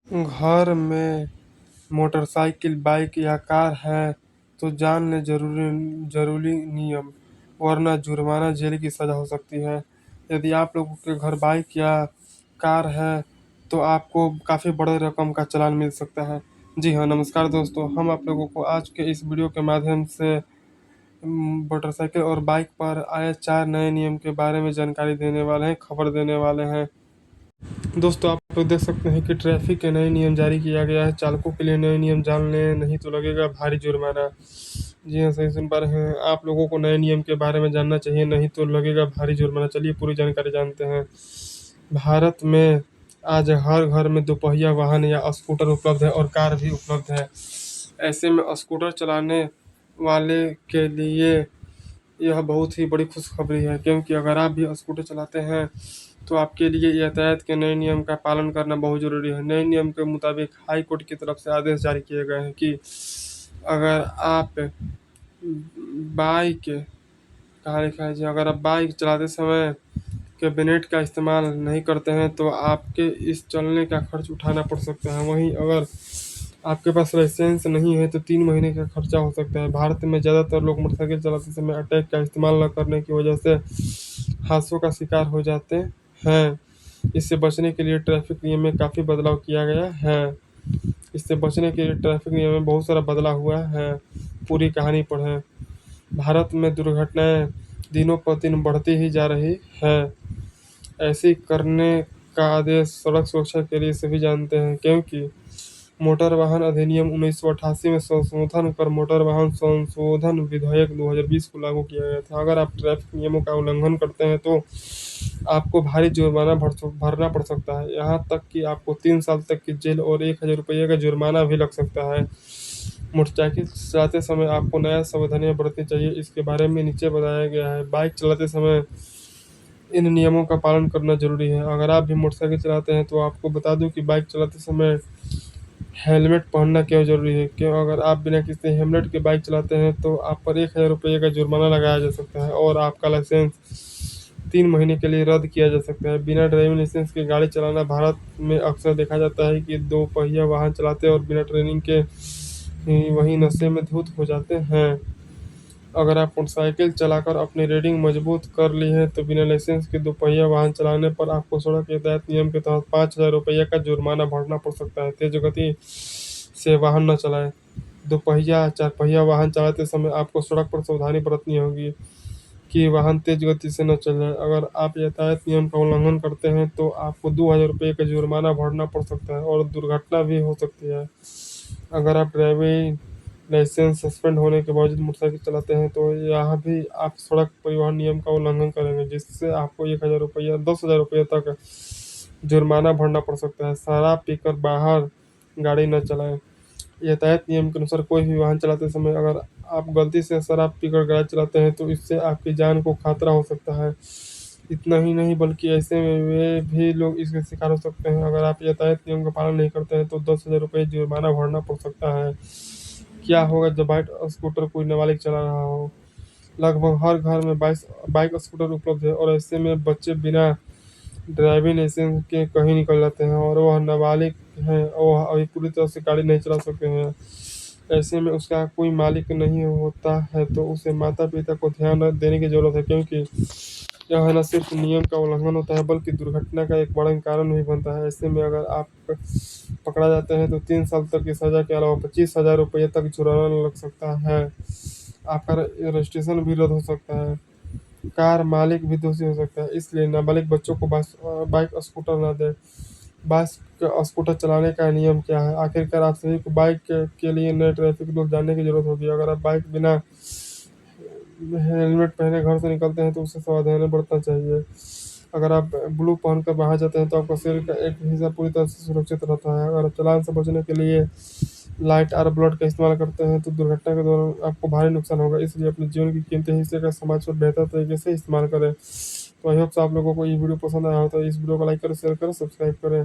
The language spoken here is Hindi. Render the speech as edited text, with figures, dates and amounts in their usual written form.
घर में मोटरसाइकिल, बाइक या कार है तो जान लें जरूरी नियम, वरना जुर्माना, जेल की सजा हो सकती है। यदि आप लोगों के घर बाइक या कार है तो आपको काफ़ी बड़े रकम का चालान मिल सकता है। जी हाँ, नमस्कार दोस्तों, हम आप लोगों को आज के इस वीडियो के माध्यम से मोटरसाइकिल और बाइक पर आए 4 नए नियम के बारे में जानकारी देने वाले हैं, खबर देने वाले हैं। दोस्तों, आप लोग देख सकते हैं कि ट्रैफिक के नए नियम जारी किया गया है। चालकों के लिए नए नियम जान लें, नहीं तो लगेगा भारी जुर्माना। जी हाँ, सही सुन पा रहे हैं। आप लोगों को नए नियम के बारे में जानना चाहिए, नहीं तो लगेगा भारी जुर्माना। चलिए पूरी जानकारी जानते हैं। भारत में आज हर घर में दोपहिया वाहन या स्कूटर उपलब्ध है और कार भी उपलब्ध है। ऐसे में स्कूटर चलाने वाले के लिए यह बहुत ही बड़ी खुशखबरी है, क्योंकि अगर आप भी स्कूटर चलाते हैं तो आपके लिए यातायात के नए नियम का पालन करना बहुत ज़रूरी है। नए नियम के मुताबिक हाई कोर्ट की तरफ से आदेश जारी किए गए हैं कि अगर आप बाइक कहाँ लिखा है जी, अगर आप बाइक चलाते समय कैबिनेट का इस्तेमाल नहीं करते हैं तो आपके इस चलने का खर्च उठाना पड़ सकता है। वहीं अगर आपके पास लाइसेंस नहीं है तो 3 महीने का खर्चा हो सकता है। भारत में ज़्यादातर लोग मोटरसाइकिल चलाते समय अटैक का इस्तेमाल न करने की वजह से हादसों का शिकार हो जाते हैं। इससे बचने के लिए ट्रैफिक नियम में काफ़ी बदलाव किया गया है। इससे बचने के लिए ट्रैफिक नियम में बहुत सारा बदलाव हुआ है। पूरी कहानी पढ़ें। भारत में दुर्घटनाएं दिनों पर दिन बढ़ती ही जा रही है। ऐसी करने का आदेश सड़क सुरक्षा के लिए सभी जानते हैं, क्योंकि मोटर वाहन अधिनियम 1988 में संशोधन कर मोटर वाहन संशोधन विधेयक 2020 को लागू किया गया था। अगर आप ट्रैफिक नियमों का उल्लंघन करते हैं तो आपको भारी जुर्माना भरना पड़ सकता है। यहाँ तक कि आपको 3 साल तक की जेल और 1,000 रुपये का जुर्माना भी लग सकता है। मोटरसाइकिल चलाते समय आपको नया सावधानियां बरतनी चाहिए, इसके बारे में नीचे बताया गया है। बाइक चलाते समय इन नियमों का पालन करना जरूरी है। अगर आप भी मोटरसाइकिल चलाते हैं तो आपको बता दूं कि बाइक चलाते समय हेलमेट पहनना क्यों जरूरी है। क्यों, अगर आप बिना किसी हेलमेट के बाइक चलाते हैं तो आप पर 1,000 रुपये का जुर्माना लगाया जा सकता है और आपका लाइसेंस 3 महीने के लिए रद्द किया जा सकता है। बिना ड्राइविंग लाइसेंस के गाड़ी चलाना, भारत में अक्सर देखा जाता है कि दोपहिया वाहन चलाते और बिना ट्रेनिंग के वही नशे में धुत हो जाते हैं। अगर आप मोटरसाइकिल चलाकर अपनी रेटिंग मजबूत कर ली है तो बिना लाइसेंस के दोपहिया वाहन चलाने पर आपको सड़क यातायात नियम के तहत 5,000 रुपये का जुर्माना भरना पड़ सकता है। तेज गति से वाहन न चलाएं। दोपहिया चार पहिया वाहन चलाते समय आपको सड़क पर सावधानी बरतनी होगी कि वाहन तेज गति से न चल जाए। अगर आप यातायात नियम का उल्लंघन करते हैं तो आपको 2,000 रुपये का जुर्माना भरना पड़ सकता है और दुर्घटना भी हो सकती है। अगर आप ड्राइविंग लाइसेंस सस्पेंड होने के बावजूद मोटरसाइकिल चलाते हैं तो यहाँ भी आप सड़क परिवहन नियम का उल्लंघन करेंगे, जिससे आपको 1,000 रुपया 10,000 रुपये तक जुर्माना भरना पड़ सकता है। शराब पीकर बाहर गाड़ी न चलाएं। यातायात नियम के अनुसार कोई भी वाहन चलाते समय अगर आप गलती से शराब पीकर गाड़ी चलाते हैं तो इससे आपकी जान को खतरा हो सकता है। इतना ही नहीं बल्कि ऐसे में वे भी लोग इसके शिकार हो सकते हैं। अगर आप यातायात नियम का पालन नहीं करते हैं तो 10,000 रुपये जुर्माना भरना पड़ सकता है। क्या होगा जब बाइक स्कूटर कोई नाबालिग चला रहा हो। लगभग हर घर में बाइक स्कूटर उपलब्ध है और ऐसे में बच्चे बिना ड्राइविंग लाइसेंस के कहीं निकल जाते हैं और वह नाबालिग हैं और वह अभी पूरी तरह से गाड़ी नहीं चला सकते हैं। ऐसे में उसका कोई मालिक नहीं होता है तो उसे माता पिता को ध्यान देने की जरूरत है, क्योंकि यह न सिर्फ नियम का उल्लंघन होता है बल्कि दुर्घटना का एक बड़ा कारण भी बनता है। ऐसे में अगर आप पकड़ा जाते हैं तो 3 साल तक की सजा के अलावा 25,000 रुपये तक जुर्माना लग सकता है। आपका रजिस्ट्रेशन भी रद्द हो सकता है। कार मालिक भी दोषी हो सकता है। इसलिए नाबालिग बच्चों को बाइक स्कूटर न दें। बाइक स्कूटर चलाने का नियम क्या है। आखिरकार आप सभी को बाइक के लिए नए ट्रैफिक रूल जानने की जरूरत होगी। अगर आप बाइक बिना हेलमेट पहने घर से निकलते हैं तो उसे सावधानी बरतना चाहिए। अगर आप ब्लू पहनकर बाहर जाते हैं तो आपका शरीर का एक हिस्सा पूरी तरह से सुरक्षित रहता है। अगर चालान से बचने के लिए लाइट और ब्लड का इस्तेमाल करते हैं तो दुर्घटना के दौरान आपको भारी नुकसान होगा। इसलिए अपने जीवन के कीमती हिस्से का समाज पर बेहतर तरीके से इस्तेमाल करें। तो आई होप आप लोगों को ये वीडियो पसंद आया हो तो इस वीडियो को लाइक करें, शेयर करें, सब्सक्राइब करें।